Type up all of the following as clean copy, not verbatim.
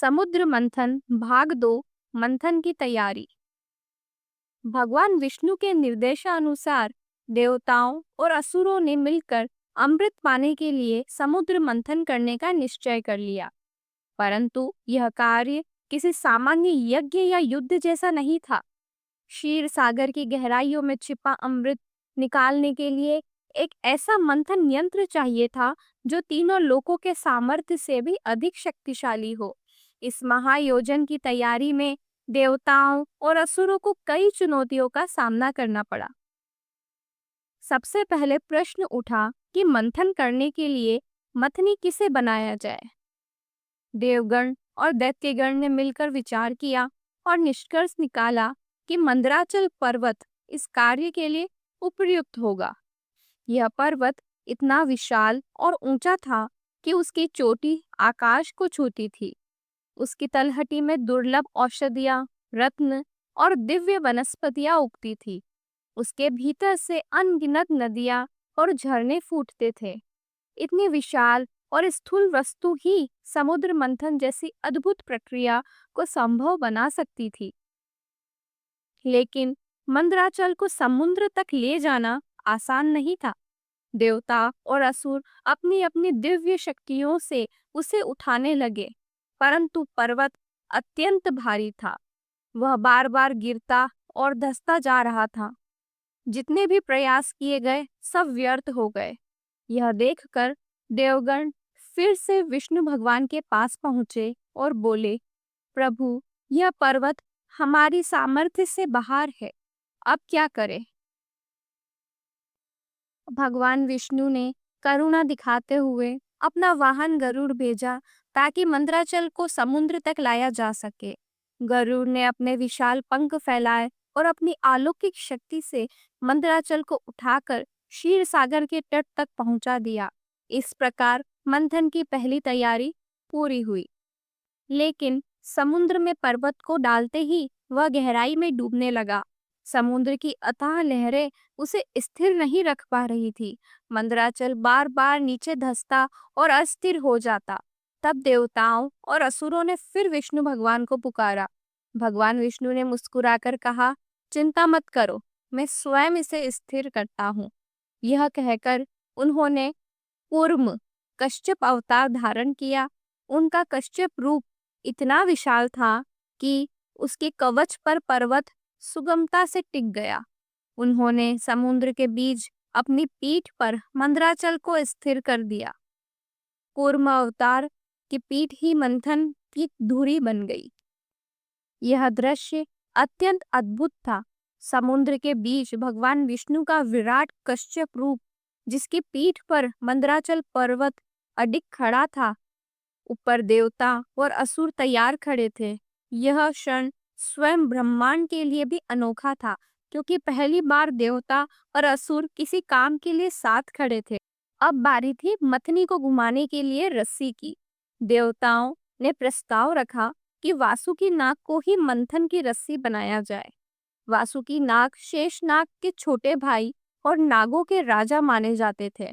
समुद्र मंथन भाग 2। मंथन की तैयारी। भगवान विष्णु के निर्देशानुसार देवताओं और असुरों ने मिलकर अमृत पाने के लिए समुद्र मंथन करने का निश्चय कर लिया। परंतु यह कार्य किसी सामान्य यज्ञ या युद्ध जैसा नहीं था। क्षीर सागर की गहराइयों में छिपा अमृत निकालने के लिए एक ऐसा मंथन यंत्र चाहिए था जो तीनों लोकों के सामर्थ्य से भी अधिक शक्तिशाली हो। इस महायोजन की तैयारी में देवताओं और असुरों को कई चुनौतियों का सामना करना पड़ा। सबसे पहले प्रश्न उठा कि मंथन करने के लिए मथनी किसे बनाया जाए। देवगण और दैत्यगण ने मिलकर विचार किया और निष्कर्ष निकाला कि मंदराचल पर्वत इस कार्य के लिए उपयुक्त होगा। यह पर्वत इतना विशाल और ऊंचा था कि उसकी चोटी आकाश को छूती थी। उसकी तलहटी में दुर्लभ औषधियां, रत्न और दिव्य वनस्पतियां उगती थी। उसके भीतर से अनगिनत नदियां और झरने फूटते थे। इतनी विशाल और स्थूल वस्तु ही समुद्र मंथन जैसी अद्भुत प्रक्रिया को संभव बना सकती थी। लेकिन मंदराचल को समुद्र तक ले जाना आसान नहीं था। देवता और असुर अपनी अपनी दिव्य शक्तियों से उसे उठाने लगे, परंतु पर्वत अत्यंत भारी था। वह बार बार गिरता और धंसता जा रहा था। जितने भी प्रयास किए गए सब व्यर्थ हो गए। यह देखकर देवगण फिर से विष्णु भगवान के पास पहुंचे और बोले, प्रभु, यह पर्वत हमारी सामर्थ्य से बाहर है, अब क्या करें? भगवान विष्णु ने करुणा दिखाते हुए अपना वाहन गरुड़ भेजा ताकि मंदराचल को समुद्र तक लाया जा सके। गरुड़ ने अपने विशाल पंख फैलाए और अपनी अलौकिक शक्ति से मंदराचल को उठाकर क्षीर सागर के तट तक पहुंचा दिया। इस प्रकार मंथन की पहली तैयारी पूरी हुई। लेकिन समुद्र में पर्वत को डालते ही वह गहराई में डूबने लगा। समुद्र की अथाह लहरें उसे स्थिर नहीं रख पा रही थी। मंदराचल बार बार नीचे धंसता और अस्थिर हो जाता। तब देवताओं और असुरों ने फिर विष्णु भगवान को पुकारा। भगवान विष्णु ने मुस्कुराकर कहा, चिंता मत करो, मैं स्वयं इसे स्थिर करता हूँ। यह कहकर उन्होंने कूर्म कश्यप अवतार धारण किया। उनका कश्यप रूप इतना विशाल था कि उसके कवच पर पर्वत सुगमता से टिक गया। उन्होंने समुद्र के बीच अपनी पीठ पर मंदराचल को स्थिर कर दिया। कूर्म अवतार की पीठ ही मंथन की धुरी बन गई। यह दृश्य अत्यंत अद्भुत था। समुद्र के बीच भगवान विष्णु का विराट कश्यप रूप, जिसकी पीठ पर मंदराचल पर्वत अडिग खड़ा था। ऊपर देवता और असुर तैयार खड़े थे। यह क्षण स्वयं ब्रह्मांड के लिए भी अनोखा था, क्योंकि पहली बार देवता और असुर किसी काम के लिए साथ खड़े थे। अब बारी थी मथनी को घुमाने के लिए रस्सी की। देवताओं ने प्रस्ताव रखा कि वासुकी नाग को ही मंथन की रस्सी बनाया जाए। वासुकी नाग शेषनाग के छोटे भाई और नागों के राजा माने जाते थे।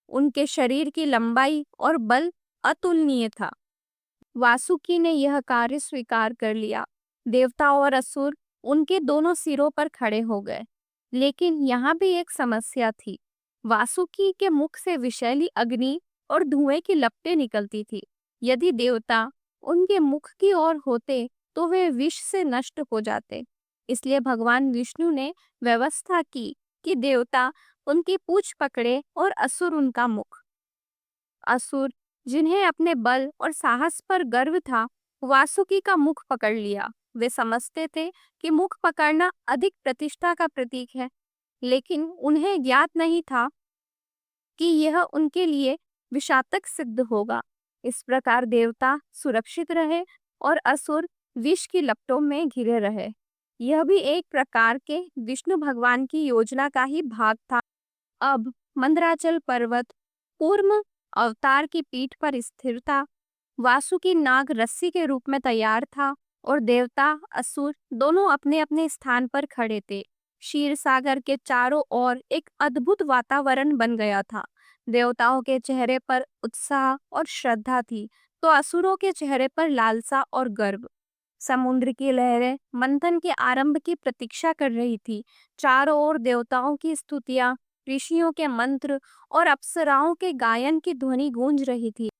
उनके शरीर की लंबाई और बल अतुलनीय था। वासुकी ने यह कार्य स्वीकार कर लिया। देवता और असुर उनके दोनों सिरों पर खड़े हो गए। लेकिन यहाँ भी एक समस्या थी। वासुकी के मुख से विषैली अग्नि और धुएं की लपटें निकलती थी। यदि देवता उनके मुख की ओर होते तो वे विष से नष्ट हो जाते। इसलिए भगवान विष्णु ने व्यवस्था की कि देवता उनकी पूंछ पकड़े और असुर उनका मुख। असुर, जिन्हें अपने बल और साहस पर गर्व था, वासुकी का मुख पकड़ लिया। वे समझते थे कि मुख पकड़ना अधिक प्रतिष्ठा का प्रतीक है, लेकिन उन्हें ज्ञात नहीं था कि यह उनके लिए विषातक सिद्ध होगा। इस प्रकार देवता सुरक्षित रहे और असुर विष की लपटों में घिरे रहे। यह भी एक प्रकार के विष्णु भगवान की योजना का ही भाग था। अब मंदराचल पर्वत कूर्म अवतार की पीठ पर स्थिर था। वासुकी नाग रस्सी के रूप में तैयार था और देवता असुर दोनों अपने अपने स्थान पर खड़े थे। क्षीर सागर के चारों ओर एक अद्भुत वातावरण बन गया था। देवताओं के चेहरे पर उत्साह और श्रद्धा थी, तो असुरों के चेहरे पर लालसा और गर्व। समुद्र की लहरें मंथन के आरंभ की प्रतीक्षा कर रही थी। चारों ओर देवताओं की स्तुतियां, ऋषियों के मंत्र और अप्सराओं के गायन की ध्वनि गूंज रही थी।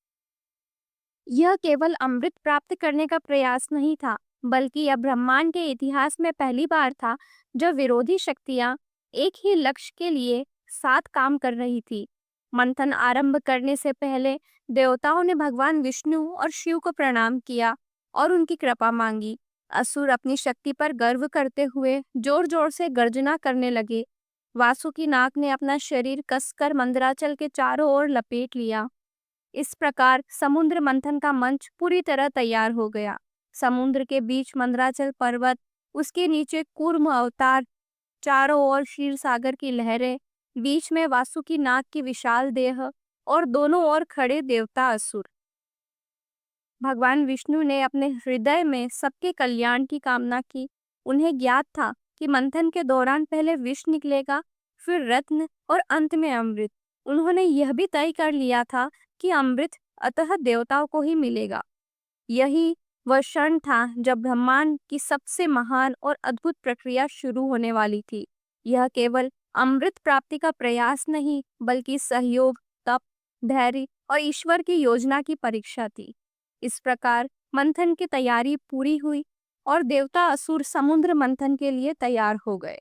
यह केवल अमृत प्राप्त करने का प्रयास नहीं था, बल्कि यह ब्रह्मांड के इतिहास में पहली बार था जब विरोधी शक्तियां एक ही लक्ष्य के लिए साथ काम कर रही थी। मंथन आरंभ करने से पहले देवताओं ने भगवान विष्णु और शिव को प्रणाम किया और उनकी कृपा मांगी। असुर अपनी शक्ति पर गर्व करते हुए जोर जोर से गर्जना करने लगे। वासुकी नाग ने अपना शरीर कसकर मंदराचल के चारों ओर लपेट लिया। इस प्रकार समुद्र मंथन का मंच पूरी तरह तैयार हो गया। समुद्र के बीच मंदराचल पर्वत, उसके नीचे कूर्म अवतार, चारों ओर क्षीर सागर की लहरें, बीच में वासुकी नाग की विशाल देह और दोनों ओर खड़े देवता असुर। भगवान विष्णु ने अपने हृदय में सबके कल्याण की कामना की। उन्हें ज्ञात था कि मंथन के दौरान पहले विष निकलेगा, फिर रत्न और अंत में अमृत। उन्होंने यह भी तय कर लिया था कि अमृत अतः देवताओं को ही मिलेगा। यही वह क्षण था जब ब्रह्मांड की सबसे महान और अद्भुत प्रक्रिया शुरू होने वाली थी। यह केवल अमृत प्राप्ति का प्रयास नहीं, बल्कि सहयोग, तप, धैर्य और ईश्वर की योजना की परीक्षा थी। इस प्रकार मंथन की तैयारी पूरी हुई और देवता असुर समुद्र मंथन के लिए तैयार हो गए।